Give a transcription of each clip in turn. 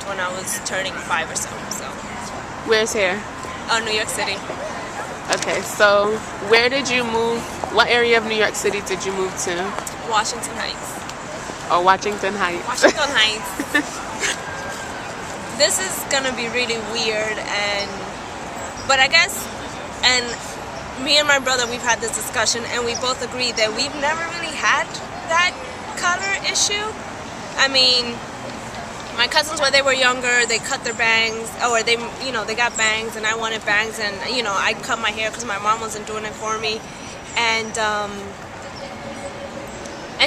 when I was turning 5 or so. Where's here? New York City. Okay, so where did you move? What area of New York City did you move to? Washington Heights. Oh, Washington Heights. Washington Heights. This is gonna be really weird, but I guess, and me and my brother, we've had this discussion, and we both agree that we've never really had that color issue. I mean, my cousins, when they were younger, they cut their bangs, or they got bangs, and I wanted bangs, and I cut my hair because my mom wasn't doing it for me, and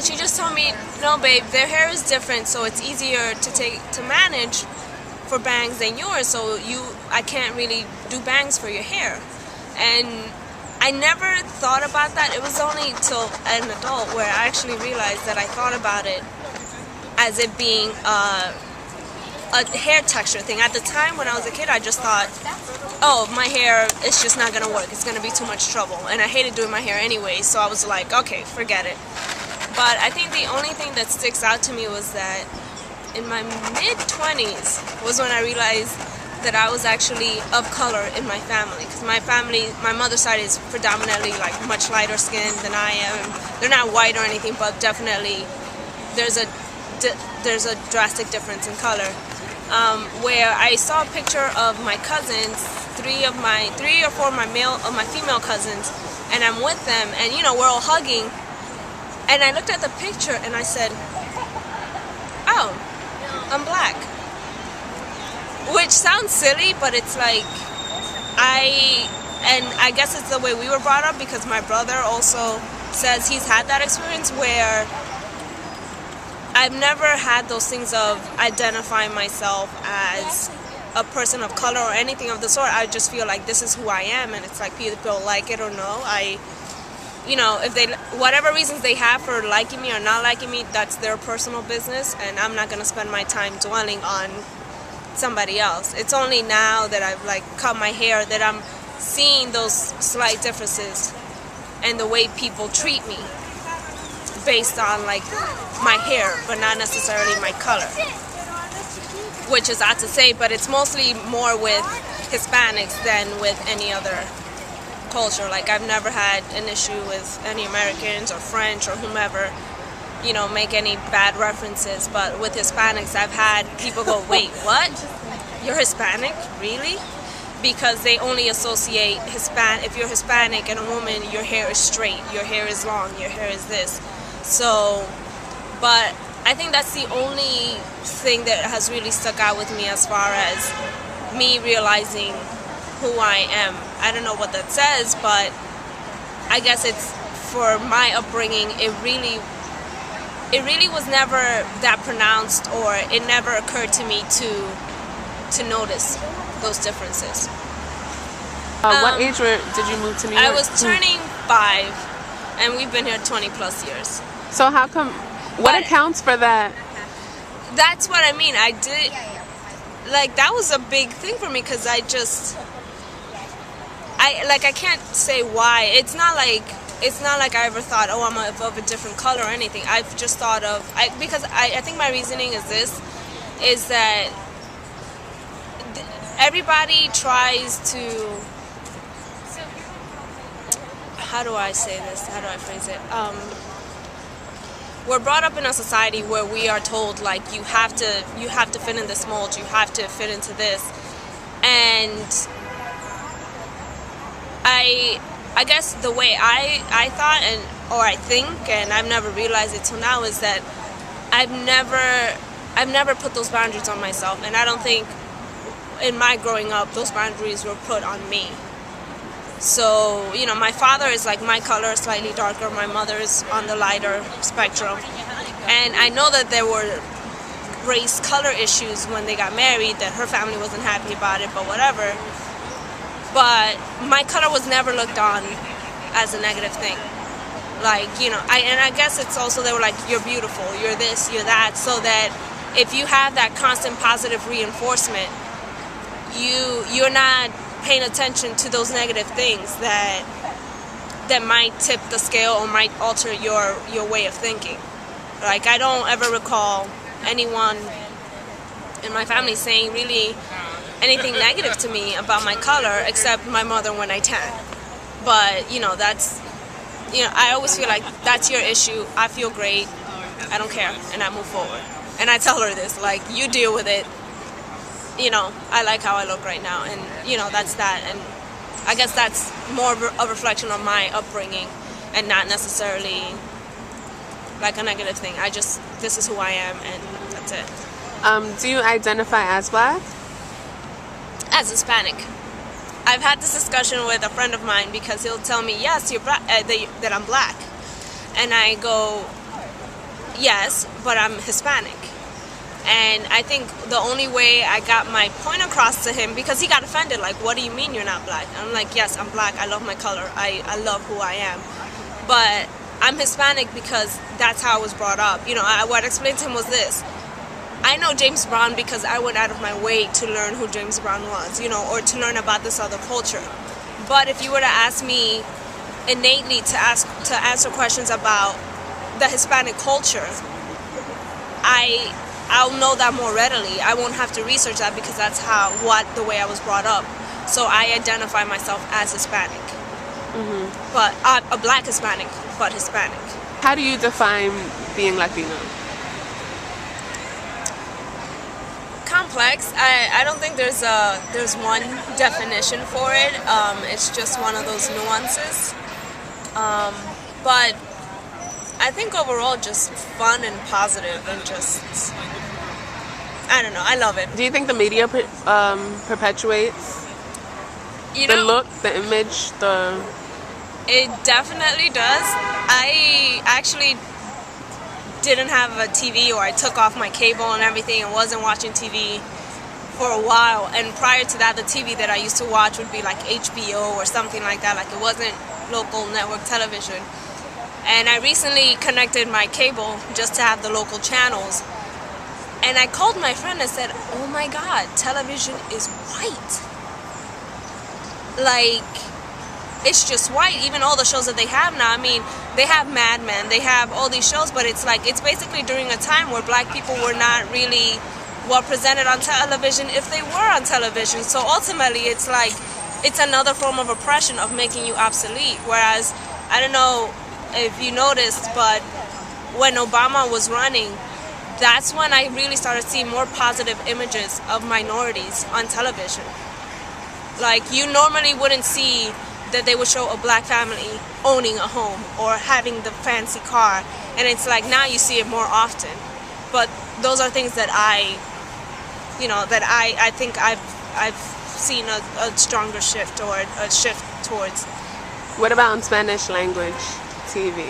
she just told me, no, babe, their hair is different, so it's easier to manage for bangs than yours. So I can't really do bangs for your hair, and I never thought about that. It was only till an adult where I actually realized that I thought about it as it being a hair texture thing. At the time when I was a kid, I just thought, oh, my hair, it's just not gonna work. It's gonna be too much trouble. And I hated doing my hair anyway, so I was like, okay, forget it. But I think the only thing that sticks out to me was that in my mid-20s was when I realized that I was actually of color in my family. Because my family, my mother's side is predominantly like much lighter skinned than I am. They're not white or anything, but definitely there's a drastic difference in color. Where I saw a picture of my cousins, three or four of my female cousins, and I'm with them, and we're all hugging, and I looked at the picture and I said, oh, I'm black. Which sounds silly, but it's like I guess it's the way we were brought up, because my brother also says he's had that experience where I've never had those things of identifying myself as a person of color or anything of the sort. I just feel like this is who I am, and it's like people like it or no. If they, whatever reasons they have for liking me or not liking me, that's their personal business, and I'm not gonna spend my time dwelling on somebody else. It's only now that I've cut my hair that I'm seeing those slight differences and the way people treat me based on my hair, but not necessarily my color, which is odd to say, but it's mostly more with Hispanics than with any other culture. I've never had an issue with any Americans or French or whomever make any bad references, but with Hispanics I've had people go, wait, what? You're Hispanic? Really? Because they only associate if you're Hispanic and a woman, your hair is straight, your hair is long, your hair is this. So, but I think that's the only thing that has really stuck out with me as far as me realizing who I am. I don't know what that says, but I guess it's, for my upbringing, it really was never that pronounced, or it never occurred to me to notice those differences. What age did you move to New York? I was turning 5, and we've been here 20 plus years. So how come, what accounts for that? That's what I mean. I did, that was a big thing for me, because I can't say why. It's not like I ever thought, oh, I'm of a different color or anything. I've just thought of, because I think my reasoning is that everybody tries to, how do I say this? How do I phrase it? We're brought up in a society where we are told you have to fit in this mold, you have to fit into this, and I guess the way I thought, or I think, and I've never realized it till now, is that I've never put those boundaries on myself, and I don't think in my growing up those boundaries were put on me. So, my father is my color, slightly darker. My mother is on the lighter spectrum. And I know that there were race color issues when they got married, that her family wasn't happy about it, but whatever. But my color was never looked on as a negative thing. I guess it's also, they were like, you're beautiful, you're this, you're that, so that if you have that constant positive reinforcement, you're not paying attention to those negative things that might tip the scale or might alter your way of thinking. I don't ever recall anyone in my family saying really anything negative to me about my color, except my mother when I tan. But that's I always feel like that's your issue. I feel great. I don't care, and I move forward. And I tell her this, like, you deal with it. I like how I look right now, and that's that. And I guess that's more of a reflection of my upbringing, and not necessarily like a negative thing. This is who I am, and that's it. Do you identify as Black? As Hispanic. I've had this discussion with a friend of mine because he'll tell me, yes, you're that I'm Black. And I go, yes, but I'm Hispanic. And I think the only way I got my point across to him, because he got offended, like, what do you mean you're not Black? And I'm like, yes, I'm Black. I love my color. I love who I am. But I'm Hispanic because that's how I was brought up. What I explained to him was this. I know James Brown because I went out of my way to learn who James Brown was, or to learn about this other culture. But if you were to ask me innately to answer questions about the Hispanic culture, I'll know that more readily. I won't have to research that because that's the way I was brought up. So I identify myself as Hispanic. Mm-hmm. But a Black Hispanic, but Hispanic. How do you define being Latino? Complex. I don't think there's one definition for it. It's just one of those nuances. But I think overall just fun and positive and just, I don't know, I love it. Do you think the media perpetuates the look, the image, It definitely does. I actually didn't have a TV, or I took off my cable and everything and wasn't watching TV for a while. And prior to that, the TV that I used to watch would be like HBO or something like that. Like, it wasn't local network television. And I recently connected my cable just to have the local channels. And I called my friend and said, oh my God, television is white. Like, it's just white. Even all the shows that they have now, I mean, they have Mad Men, they have all these shows, but it's like, it's basically during a time where Black people were not really well presented on television, if they were on television. So ultimately, it's like, it's another form of oppression, of making you obsolete. Whereas, I don't know if you noticed, but when Obama was running, that's when I really started seeing more positive images of minorities on television. Like, you normally wouldn't see that they would show a Black family owning a home or having the fancy car, and it's like now you see it more often. But those are things that I think I've seen a stronger shift, or a shift towards. What about Spanish language TV?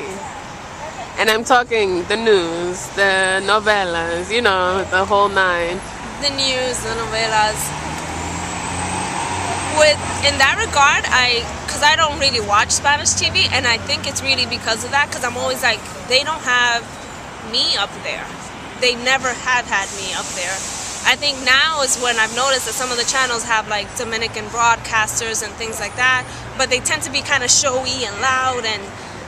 And I'm talking the news, the novelas, the whole nine. The news, the novelas. In that regard, because I don't really watch Spanish TV, and I think it's really because of that, because I'm always like, they don't have me up there. They never have had me up there. I think now is when I've noticed that some of the channels have like Dominican broadcasters and things like that, but they tend to be kind of showy and loud and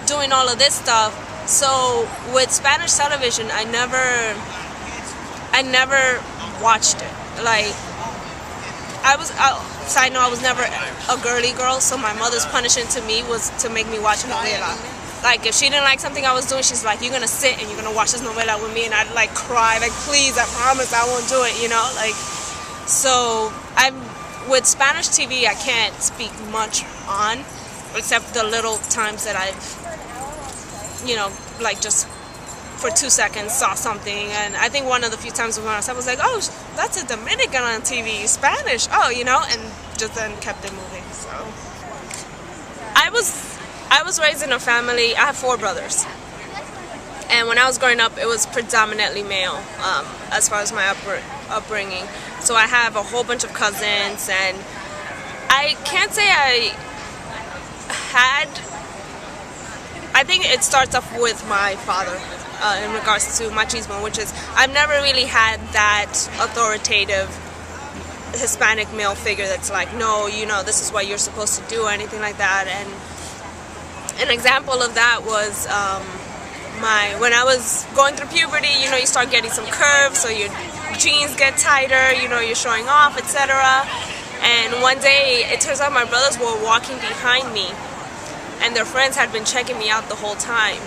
doing all of this stuff. So with Spanish television, I never watched it. Like, I was never a girly girl, so my mother's punishment to me was to make me watch a novela. Like, if she didn't like something I was doing, she's like, you're gonna sit and you're gonna watch this novela with me, and I'd like cry, like, please, I promise I won't do it, like. So with Spanish TV, I can't speak much on, except the little times that I've, like, just for 2 seconds saw something. And I think one of the few times when I was like, oh, that's a Dominican on TV, Spanish, and just then kept it moving. So I was raised in a family. I have 4 brothers, and when I was growing up, it was predominantly male, as far as my upbringing. So I have a whole bunch of cousins, and I can't say I think it starts off with my father, in regards to machismo, which is, I've never really had that authoritative Hispanic male figure that's like, no, this is what you're supposed to do, or anything like that. And an example of that was when I was going through puberty, you start getting some curves, so your jeans get tighter, you know, you're showing off, etc. And one day, it turns out my brothers were walking behind me, and their friends had been checking me out the whole time.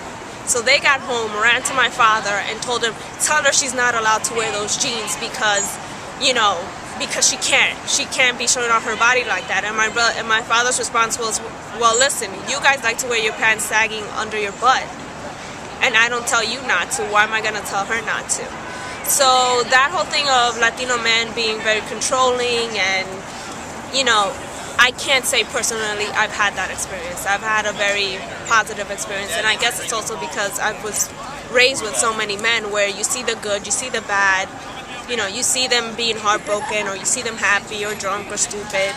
So they got home, ran to my father, and told him, tell her she's not allowed to wear those jeans because, you know, because she can't be showing off her body like that. And my father's response was, well, listen, you guys like to wear your pants sagging under your butt, and I don't tell you not to. Why am I gonna tell her not to? So that whole thing of Latino men being very controlling, and, you know, I can't say personally I've had that experience. I've had a very positive experience, and I guess it's also because I was raised with so many men where you see the good, you see the bad, you know, you see them being heartbroken, or you see them happy or drunk or stupid.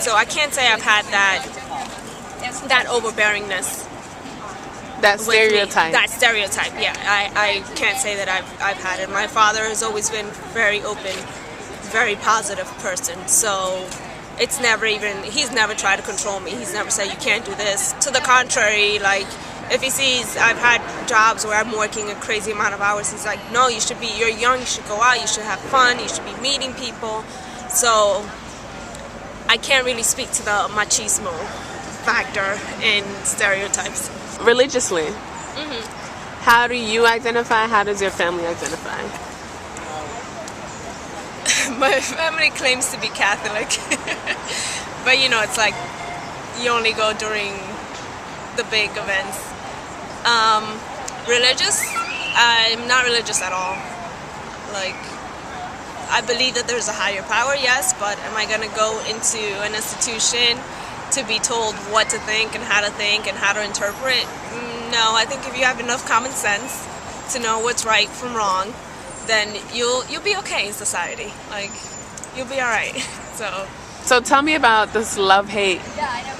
So I can't say I've had that overbearingness. That stereotype. That stereotype, yeah. I can't say that I've had it. My father has always been very open, very positive person. So it's never even, he's never tried to control me. He's never said you can't do this. To the contrary, like, if he sees I've had jobs where I'm working a crazy amount of hours, he's like, no, you're young, you should go out, you should have fun, you should be meeting people. So I can't really speak to the machismo factor in stereotypes. Religiously, how do you identify? How does your family identify? My family claims to be Catholic, but you know, it's like you only go during the big events. Religious? I'm not religious at all. Like, I believe that there's a higher power, yes, but am I gonna go into an institution to be told what to think and how to interpret? No, I think if you have enough common sense to know what's right from wrong, then you'll be okay in society. Like, you'll be all right. So tell me about this love-hate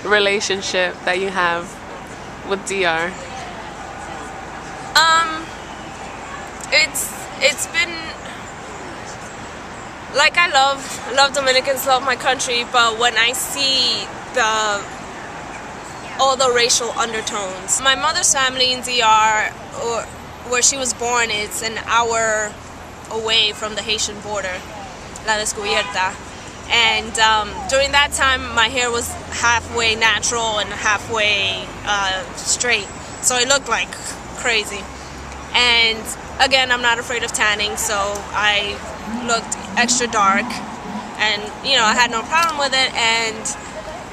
relationship that you have with DR. It's been like, I love Dominicans, love my country, but when I see all the racial undertones, my mother's family in DR, where she was born, it's an hour away from the Haitian border, La Descubierta. And during that time, my hair was halfway natural and halfway straight, so it looked like crazy. And again, I'm not afraid of tanning, so I looked extra dark, and you know, I had no problem with it. And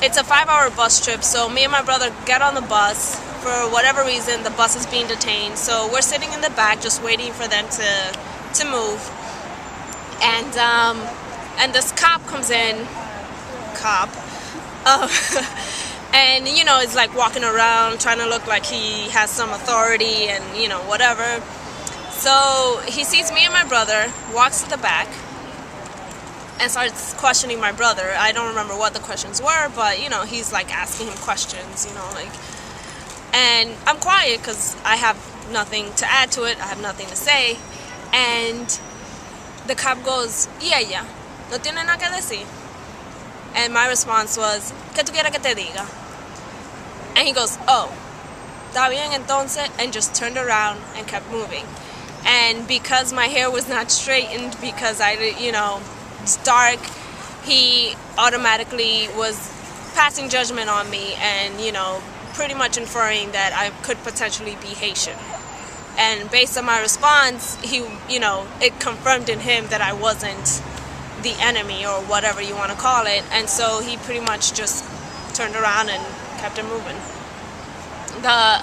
it's a 5-hour bus trip, so me and my brother get on the bus. For whatever reason, the bus is being detained, so we're sitting in the back just waiting for them to move. And this cop comes in, and you know, is like walking around trying to look like he has some authority and, you know, whatever. So he sees me and my brother, walks to the back, and starts questioning my brother. I don't remember what the questions were, but you know, he's like asking him questions, you know, like, and I'm quiet because I have nothing to add to it, I have nothing to say. And the cop goes, yeah, no tiene nada que decir. And my response was, ¿qué tú quieres que te diga? And he goes, oh, está bien entonces, and just turned around and kept moving. And because my hair was not straightened, because it's dark, he automatically was passing judgment on me and, you know, pretty much inferring that I could potentially be Haitian. And based on my response, he, you know, it confirmed in him that I wasn't the enemy or whatever you want to call it. And so he pretty much just turned around and kept it moving. The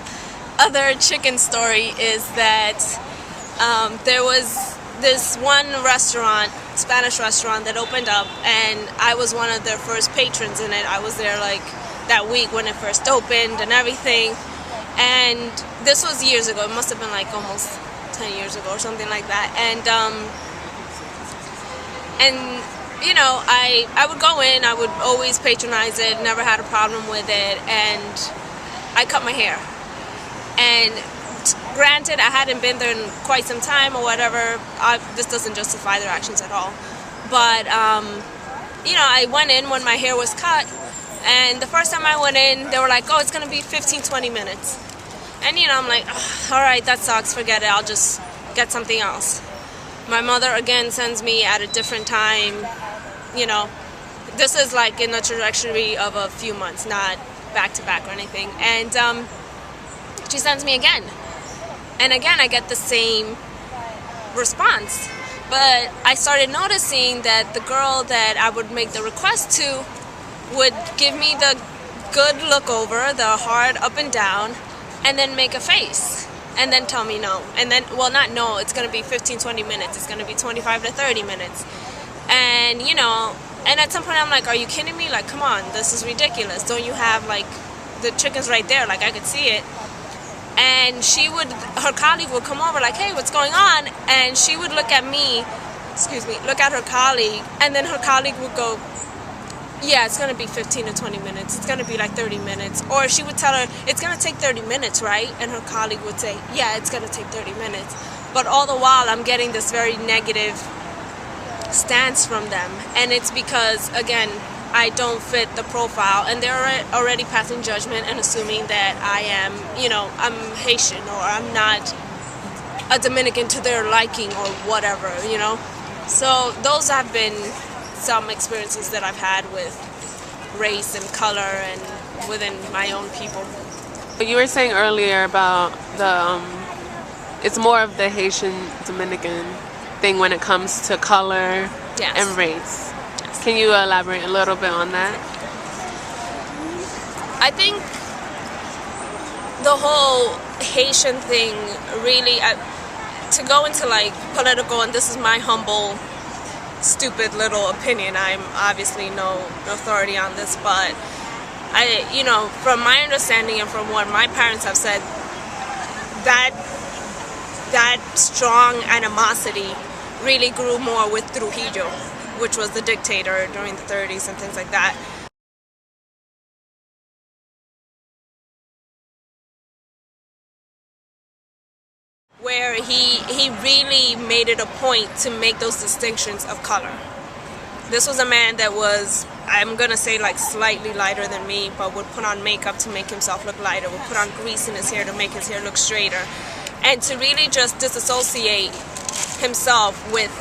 other chicken story is that there was this one restaurant, Spanish restaurant, that opened up, and I was one of their first patrons in it. I was there like that week when it first opened and everything. And this was years ago. It must have been like almost 10 years ago or something like that. And you know, I would go in, I would always patronize it, never had a problem with it, and I cut my hair. And granted, I hadn't been there in quite some time or whatever. This doesn't justify their actions at all. But, you know, I went in when my hair was cut, and the first time I went in, they were like, oh, it's going to be 15-20 minutes. And, you know, I'm like, oh, all right, that sucks, forget it, I'll just get something else. My mother again sends me at a different time. You know, this is like in a trajectory of a few months, not back to back or anything. And she sends me again. And again, I get the same response. But I started noticing that the girl that I would make the request to would give me the good look over, the hard up and down, and then make a face. And then tell me no. And then, well, not no, it's going to be 15, 20 minutes. It's going to be 25 to 30 minutes. And, you know, and at some point I'm like, are you kidding me? Like, come on, this is ridiculous. Don't you have, like, the chicken's right there? Like, I could see it. And her colleague would come over like, hey, what's going on? And she would look at me, look at her colleague, and then her colleague would go, yeah, it's going to be 15 to 20 minutes. It's going to be like 30 minutes. Or she would tell her, it's going to take 30 minutes, right? And her colleague would say, yeah, it's going to take 30 minutes. But all the while, I'm getting this very negative stance from them. And it's because, again, I don't fit the profile. And they're already passing judgment and assuming that I am, you know, I'm Haitian or I'm not a Dominican to their liking or whatever, you know. So those have been some experiences that I've had with race and color and within my own people. You were saying earlier about it's more of the Haitian Dominican thing when it comes to color and race. Yes. Can you elaborate a little bit on that? I think the whole Haitian thing really, to go into like political, and this is my humble stupid little opinion. I'm obviously no authority on this, but you know, from my understanding and from what my parents have said, that strong animosity really grew more with Trujillo, which was the dictator during the 30s and things like that. Where he really made it a point to make those distinctions of color. This was a man that was, I'm gonna say, like slightly lighter than me, but would put on makeup to make himself look lighter, would put on grease in his hair to make his hair look straighter, and to really just disassociate himself with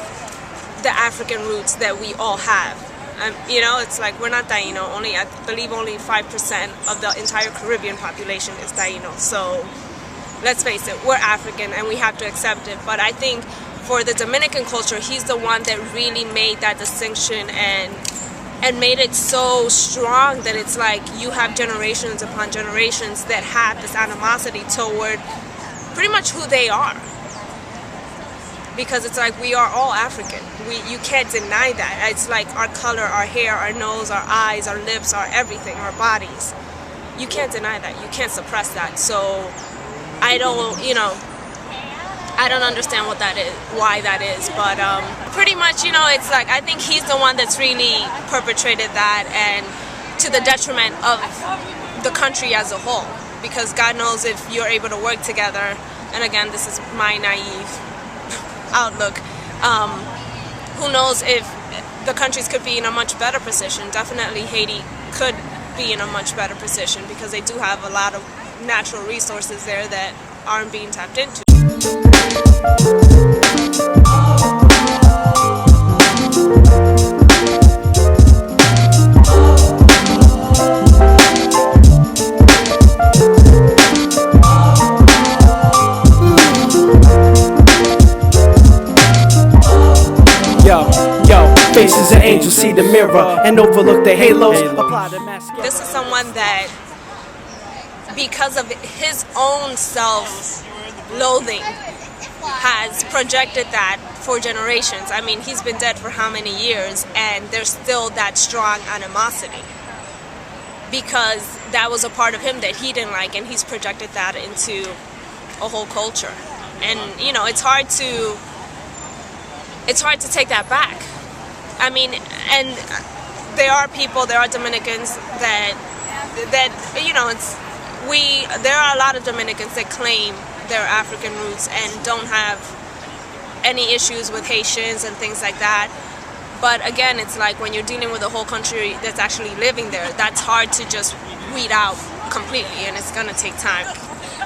the African roots that we all have. You know, it's like we're not Taino. I believe only 5% of the entire Caribbean population is Taino. So let's face it, we're African and we have to accept it. But I think for the Dominican culture, he's the one that really made that distinction and made it so strong that it's like you have generations upon generations that have this animosity toward pretty much who they are. Because it's like we are all African. You can't deny that. It's like our color, our hair, our nose, our eyes, our lips, our everything, our bodies. You can't deny that. You can't suppress that. So I don't understand what that is, why that is, but pretty much, you know, it's like I think he's the one that's really perpetrated that, and to the detriment of the country as a whole, because God knows if you're able to work together, and again, this is my naive outlook, who knows if the countries could be in a much better position. Definitely Haiti could be in a much better position because they do have a lot of natural resources there that aren't being tapped into. Faces of angels, see the mirror and overlook the halos. Apply the mascara. This is someone that, because of his own self-loathing, has projected that for generations. I mean, he's been dead for how many years, and there's still that strong animosity because that was a part of him that he didn't like, and he's projected that into a whole culture. And you know, it's hard to take that back. I mean, and there are Dominicans that you know, there are a lot of Dominicans that claim their African roots and don't have any issues with Haitians and things like that. But again, it's like when you're dealing with a whole country that's actually living there, that's hard to just weed out completely, and it's gonna take time.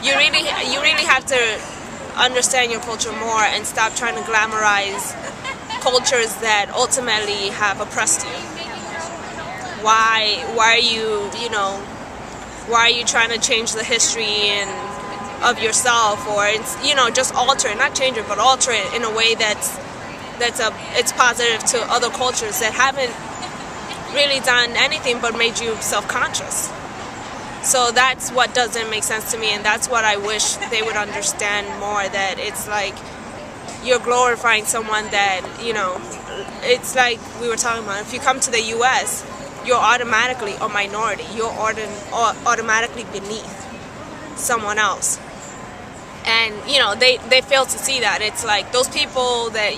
You really have to understand your culture more and stop trying to glamorize cultures that ultimately have oppressed you. Why are you, why are you trying to change the history of yourself, or just alter it, not change it, but alter it in a way it's positive to other cultures that haven't really done anything but made you self-conscious. So that's what doesn't make sense to me, and that's what I wish they would understand more, that it's like you're glorifying someone that, it's like we were talking about, if you come to the U.S., you're automatically a minority. You're automatically beneath someone else. And, they fail to see that. It's like those people that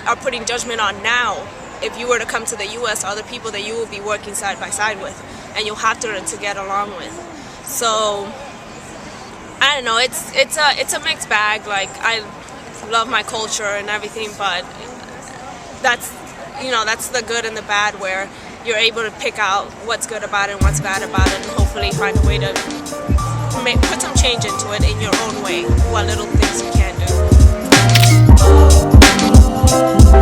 are putting judgment on now, if you were to come to the U.S., are the people that you will be working side by side with, and you'll have to learn to get along with. So, I don't know, it's a mixed bag. Like, I love my culture and everything, but that's the good and the bad, where you're able to pick out what's good about it and what's bad about it, and hopefully find a way to put some change into it in your own way, what little things you can do.